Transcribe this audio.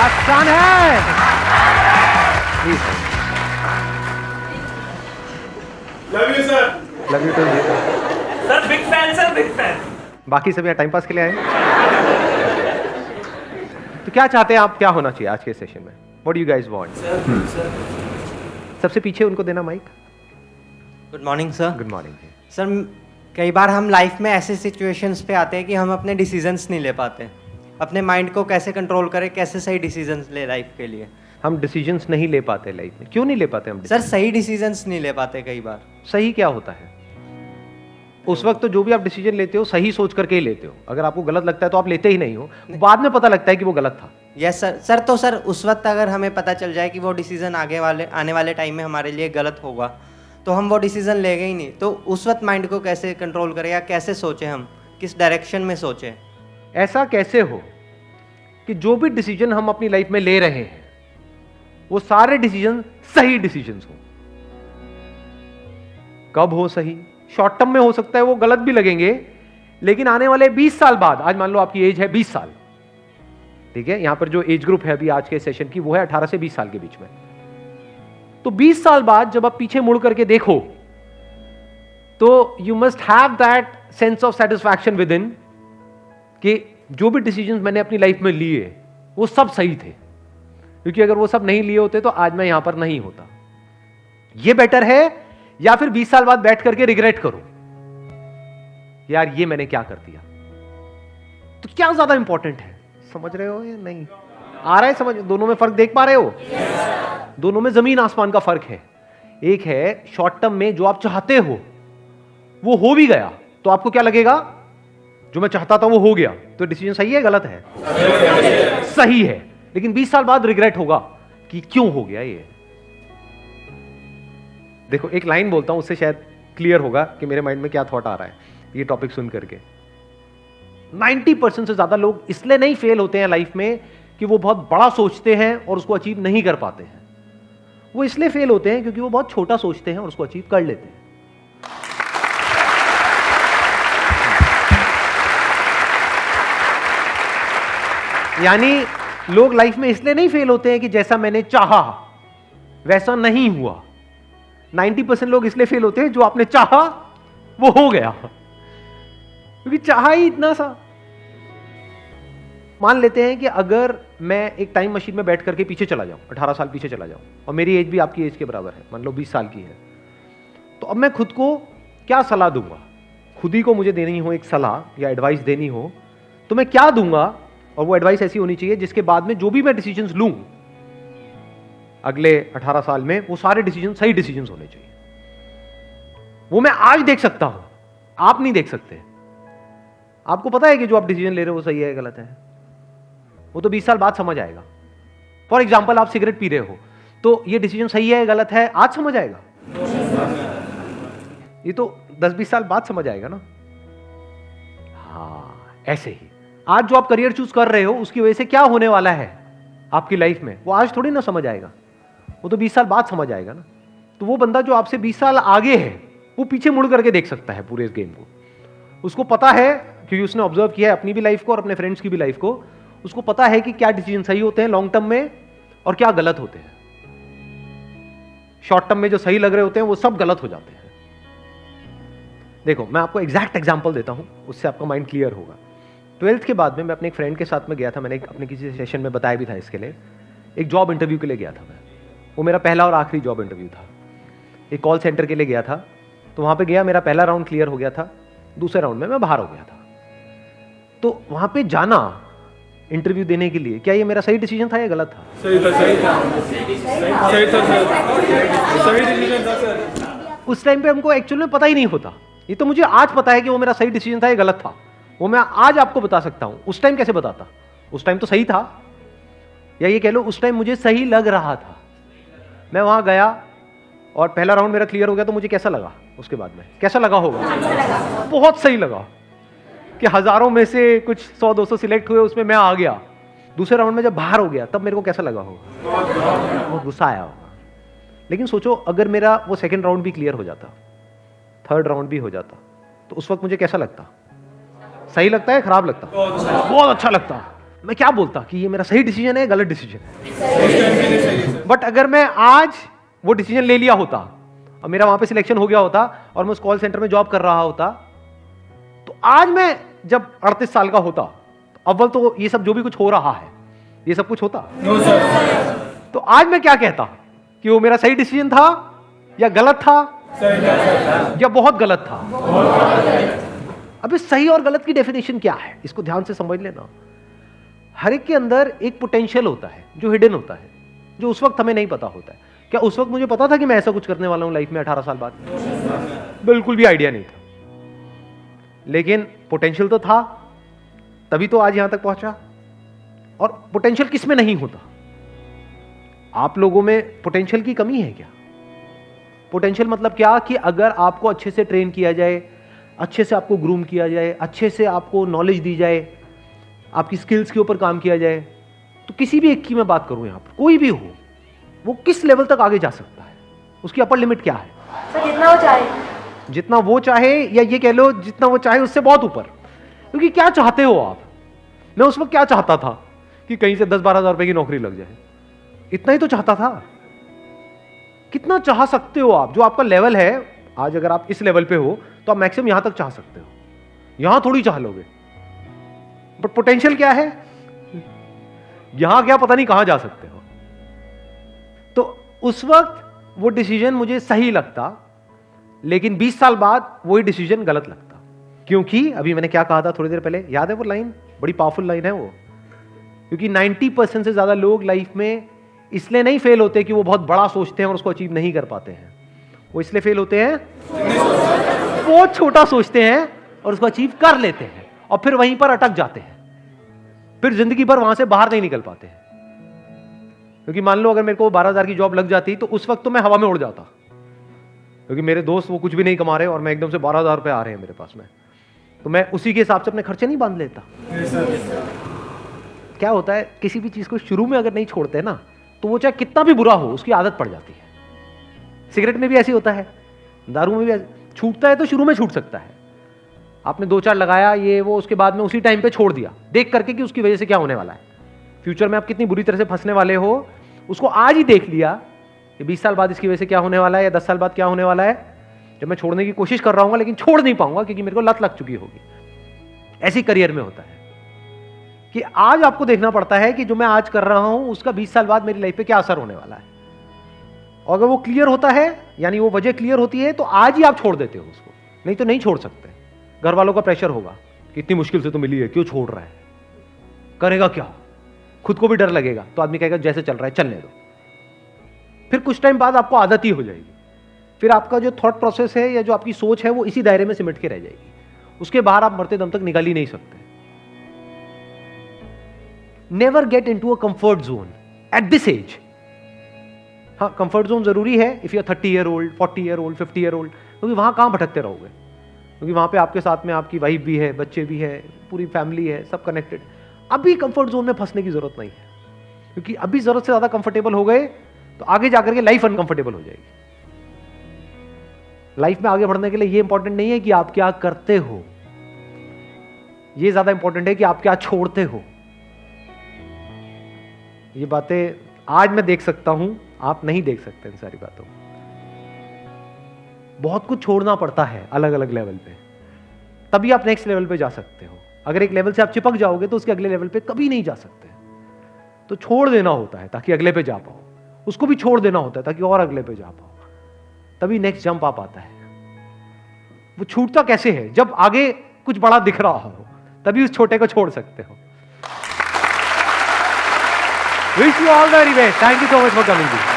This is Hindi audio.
आसान है। Love you sir. Love you too. Sir big fan, sir big fan. बाकी सब यहाँ टाइम पास के लिए आए। तो क्या चाहते हैं आप, क्या होना चाहिए आज के सेशन में? What do you guys want? सबसे पीछे उनको देना mic. Good morning sir. Good morning. Sir कई बार हम लाइफ में ऐसे सिचुएशंस पे आते हैं कि हम अपने डिसीजंस नहीं ले पाते। अपने माइंड को कैसे कंट्रोल करें, कैसे सही डिसीजंस ले लाइफ के लिए? हम डिसीजंस नहीं ले पाते लाइफ में। क्यों नहीं ले पाते हम? सर सही डिसीजंस नहीं ले पाते कई बार। सही क्या होता है? उस वक्त तो जो भी आप डिसीजन लेते हो सही सोच करके ही लेते हो। अगर आपको गलत लगता है तो आप लेते ही नहीं हो, बाद में पता लगता है कि वो गलत था। Yes sir. सर उस वक्त अगर हमें पता चल जाए कि वो डिसीजन आने वाले टाइम में हमारे लिए गलत होगा तो हम वो डिसीजन लेंगे ही नहीं। तो उस वक्त माइंड को कैसे कंट्रोल करें या कैसे सोचें, हम किस डायरेक्शन में सोचें? ऐसा कैसे हो कि जो भी डिसीजन हम अपनी लाइफ में ले रहे हैं वो सारे डिसीजन सही डिसीजंस हो। कब हो सही? शॉर्ट टर्म में हो सकता है वो गलत भी लगेंगे, लेकिन आने वाले 20 साल बाद, आज मान लो आपकी एज है 20 साल, ठीक है, यहां पर जो एज ग्रुप है अभी आज के सेशन की वो है 18 से 20 साल के बीच में। तो 20 साल बाद जब आप पीछे मुड़ करके देखो तो you must have that sense of satisfaction with in कि जो भी डिसीजंस मैंने अपनी लाइफ में लिए वो सब सही थे, क्योंकि अगर वो सब नहीं लिए होते तो आज मैं यहां पर नहीं होता। ये बेटर है या फिर 20 साल बाद बैठ करके रिग्रेट करो यार ये मैंने क्या कर दिया? तो क्या ज्यादा इंपॉर्टेंट है? समझ रहे हो या नहीं? आ रहा है समझ? दोनों में फर्क देख पा रहे हो? दोनों में जमीन आसमान का फर्क है। एक है शॉर्ट टर्म में जो आप चाहते हो वो हो भी गया तो आपको क्या लगेगा? जो मैं चाहता था वो हो गया, तो डिसीजन सही है गलत है? सही है। लेकिन 20 साल बाद रिग्रेट होगा कि क्यों हो गया ये। देखो एक लाइन बोलता हूं, उससे शायद क्लियर होगा कि मेरे माइंड में क्या थॉट आ रहा है ये टॉपिक सुन करके। 90% से ज्यादा लोग इसलिए नहीं फेल होते हैं लाइफ में कि वो बहुत बड़ा सोचते हैं और उसको अचीव नहीं कर पाते हैं। वो इसलिए फेल होते हैं क्योंकि वो बहुत छोटा सोचते हैं और उसको अचीव कर लेते हैं। यानी लोग लाइफ में इसलिए नहीं फेल होते हैं कि जैसा मैंने चाहा वैसा नहीं हुआ। 90% लोग इसलिए फेल होते हैं जो आपने चाहा वो हो गया, क्योंकि चाहा ही इतना सा। मान लेते हैं कि अगर मैं एक टाइम मशीन में बैठ करके पीछे चला जाऊं, 18 साल पीछे चला जाऊं, और मेरी एज भी आपकी एज के बराबर है, मान लो 20 साल की है, तो अब मैं खुद को क्या सलाह दूंगा? खुद ही को मुझे देनी हो एक सलाह या एडवाइस देनी हो तो मैं क्या दूंगा? और वो एडवाइस ऐसी होनी चाहिए जिसके बाद में जो भी मैं डिसीजंस लूं अगले 18 साल में वो सारे डिसीजन सही डिसीजंस होने चाहिए। वो मैं आज देख सकता हूं, आप नहीं देख सकते। आपको पता है कि जो आप डिसीजन ले रहे हो वो सही है गलत है, वो तो 20 साल बाद समझ आएगा। फॉर एग्जाम्पल आप सिगरेट पी रहे हो तो ये डिसीजन सही है गलत है आज समझ आएगा? ये तो 10-20 साल बाद समझ आएगा ना। हाँ ऐसे ही आज जो आप करियर चूज कर रहे हो उसकी वजह से क्या होने वाला है आपकी लाइफ में वो आज थोड़ी ना समझ आएगा, वो तो 20 साल बाद समझ आएगा ना। तो वो बंदा जो आपसे 20 साल आगे है वो पीछे मुड़ करके देख सकता है पूरे इस गेम को। उसको पता है क्योंकि उसने ऑब्जर्व किया है अपनी भी लाइफ को और अपने फ्रेंड्स की भी लाइफ को। उसको पता है कि क्या डिसीजन सही होते हैं लॉन्ग टर्म में और क्या गलत होते हैं। शॉर्ट टर्म में जो सही लग रहे होते हैं वो सब गलत हो जाते हैं। देखो मैं आपको एग्जैक्ट एग्जांपल देता हूं, उससे आपका माइंड क्लियर होगा। 12th के बाद में मैं अपने एक फ्रेंड के साथ में गया था, मैंने अपने किसी सेशन में बताया भी था इसके लिए। एक जॉब इंटरव्यू के लिए गया था मैं, वो मेरा पहला और आखिरी जॉब इंटरव्यू था। एक कॉल सेंटर के लिए गया था, तो वहां पे गया, मेरा पहला राउंड क्लियर हो गया था, दूसरे राउंड में मैं बाहर हो गया था। तो वहां पे जाना इंटरव्यू देने के लिए, क्या ये मेरा सही डिसीजन था या गलत था? सही था, सही था, सही था सर, सही डिसीजन था सर। उस टाइम पे हमको एक्चुअल में पता ही नहीं होता। ये तो मुझे आज पता है कि वो मेरा सही डिसीजन था या गलत था, वो मैं आज आपको बता सकता हूं। उस टाइम कैसे बताता? उस टाइम तो सही था, या ये कह लो उस टाइम मुझे सही लग रहा था। मैं वहां गया और पहला राउंड मेरा क्लियर हो गया, तो मुझे कैसा लगा? उसके बाद में कैसा लगा होगा? बहुत सही लगा कि हजारों में से कुछ 100-200 सिलेक्ट हुए, उसमें मैं आ गया। दूसरे राउंड में जब बाहर हो गया तब मेरे को कैसा लगा होगा? बहुत गुस्सा आया होगा। लेकिन सोचो अगर मेरा वो सेकंड राउंड भी क्लियर हो जाता, थर्ड राउंड भी हो जाता, तो उस वक्त मुझे कैसा लगता? सही लगता है खराब लगता? बहुत अच्छा लगता। मैं क्या बोलता कि ये मेरा सही डिसीजन है, गलत डिसीजन है। उस टाइम के लिए सही है सर। बट अगर मैं आज वो डिसीजन ले लिया होता और मेरा वहां पे सिलेक्शन हो गया होता और मैं उस कॉल सेंटर में जॉब कर रहा होता, तो आज मैं जब 38 साल का होता, तो अव्वल तो ये सब जो भी कुछ हो रहा है ये सब कुछ होता। No sir. तो आज मैं क्या कहता कि वो मेरा सही डिसीजन था या गलत था सही था सर। या बहुत गलत था। अब इस सही और गलत की डेफिनेशन क्या है, इसको ध्यान से समझ लेना। हर एक के अंदर एक पोटेंशियल होता है जो हिडन होता है, जो उस वक्त हमें नहीं पता होता है। क्या उस वक्त मुझे पता था कि मैं ऐसा कुछ करने वाला हूं लाइफ में 18 साल बाद? बिल्कुल भी आइडिया नहीं था, लेकिन पोटेंशियल तो था, तभी तो आज यहां तक पहुंचा। और पोटेंशियल किस में नहीं होता? आप लोगों में पोटेंशियल की कमी है क्या? पोटेंशियल मतलब क्या कि अगर आपको अच्छे से ट्रेन किया जाए, अच्छे से आपको ग्रूम किया जाए, अच्छे से आपको नॉलेज दी जाए, आपकी स्किल्स के ऊपर काम किया जाए, तो किसी भी एक की मैं बात करूं, यहां पर कोई भी हो, वो किस लेवल तक आगे जा सकता है? उसकी अपर लिमिट क्या है? सर जितना वो चाहे। जितना वो चाहे, या ये कह लो जितना वो चाहे उससे बहुत ऊपर। क्योंकि क्या चाहते हो आप? मैं उस वक्त क्या चाहता था कि कहीं से 10-12 हज़ार रुपए की नौकरी लग जाए, इतना ही तो चाहता था। कितना चाह सकते हो आप? जो आपका लेवल है आज, अगर आप इस लेवल पे हो तो आप मैक्सिमम यहां तक चाह सकते हो, यहां थोड़ी चाह लोगे। बट पोटेंशियल क्या है? यहां क्या पता नहीं कहां जा सकते हो। तो उस वक्त वो डिसीजन मुझे सही लगता, लेकिन 20 साल बाद वही डिसीजन गलत लगता। क्योंकि अभी मैंने क्या कहा था थोड़ी देर पहले, याद है वो लाइन? बड़ी पावरफुल लाइन है वो। क्योंकि 90% से ज्यादा लोग लाइफ में इसलिए नहीं फेल होते कि वो बहुत बड़ा सोचते हैं और उसको अचीव नहीं कर पाते हैं। वो इसलिए फेल होते हैं बहुत छोटा सोचते हैं और उसको अचीव कर लेते हैं और फिर वहीं पर अटक जाते हैं, फिर जिंदगी भर वहां से बाहर नहीं निकल पाते हैं। क्योंकि मान लो अगर मेरे को 12,000 की जॉब लग जाती तो उस वक्त तो मैं हवा में उड़ जाता, क्योंकि मेरे दोस्त वो कुछ भी नहीं कमा रहे और मैं एकदम से 12,000 रुपए आ रहे हैं मेरे पास में, तो मैं उसी के हिसाब से अपने खर्चे नहीं बांध लेता। क्या होता है, किसी भी चीज को शुरू में अगर नहीं छोड़ते ना, तो वो चाहे कितना भी बुरा हो उसकी आदत पड़ जाती है। सिगरेट में भी ऐसे होता है, दारू में भी छूटता है तो शुरू में छूट सकता है। आपने 2-4 लगाया ये वो, उसके बाद में उसी टाइम पे छोड़ दिया, देख करके कि उसकी वजह से क्या होने वाला है, फ्यूचर में आप कितनी बुरी तरह से फंसने वाले हो, उसको आज ही देख लिया कि 20 साल बाद इसकी वजह से क्या होने वाला है या 10 साल बाद क्या होने वाला है, जब मैं छोड़ने की कोशिश कर रहा हूँ लेकिन छोड़ नहीं पाऊंगा क्योंकि मेरे को लत लग चुकी होगी। ऐसी करियर में होता है कि आज आपको देखना पड़ता है कि जो मैं आज कर रहा हूं उसका 20 साल बाद मेरी लाइफ पे क्या असर होने वाला है। और अगर वो क्लियर होता है, यानी वो वजह क्लियर होती है, तो आज ही आप छोड़ देते हो उसको, नहीं तो नहीं छोड़ सकते। घर वालों का प्रेशर होगा कि इतनी मुश्किल से तो मिली है, क्यों छोड़ रहा है, करेगा क्या, खुद को भी डर लगेगा, तो आदमी कहेगा जैसे चल रहा है चलने दो। फिर कुछ टाइम बाद आपको आदत ही हो जाएगी, फिर आपका जो थॉट प्रोसेस है या जो आपकी सोच है वो इसी दायरे में सिमट के रह जाएगी, उसके बाहर आप मरते दम तक निकल ही नहीं सकते। Never get into a comfort zone at this age. हाँ, कंफर्ट जोन जरूरी है if you are 30 year old, 40 year old, 50 year old, क्योंकि वहां कहां भटकते रहोगे, क्योंकि वहां पे आपके साथ में आपकी वाइफ भी है, बच्चे भी है, पूरी फैमिली है, सब कनेक्टेड। अभी कंफर्ट जोन में फंसने की जरूरत नहीं है, क्योंकि अभी जरूरत से ज्यादा कंफर्टेबल हो गए तो आगे जाकर के लाइफ अनकंफर्टेबल हो जाएगी। लाइफ में आगे बढ़ने के लिए ये इंपॉर्टेंट नहीं है कि आप क्या करते हो, ये ज्यादा इंपॉर्टेंट है कि आप क्या छोड़ते हो। ये बातें आज मैं देख सकता हूं, आप नहीं देख सकते इन सारी बातों। बहुत कुछ छोड़ना पड़ता है अलग अलग लेवल पे, तभी आप नेक्स्ट लेवल पे जा सकते हो। अगर एक लेवल से आप चिपक जाओगे तो उसके अगले लेवल पे कभी नहीं जा सकते। तो छोड़ देना होता है ताकि अगले पे जा पाओ, उसको भी छोड़ देना होता है ताकि और अगले पे जा पाओ, तभी नेक्स्ट जंप आप आता है। वो छूटता कैसे है? जब आगे कुछ बड़ा दिख रहा हो, तभी उस छोटे को छोड़ सकते हो। Wish you all the very best. Thank you so much for coming.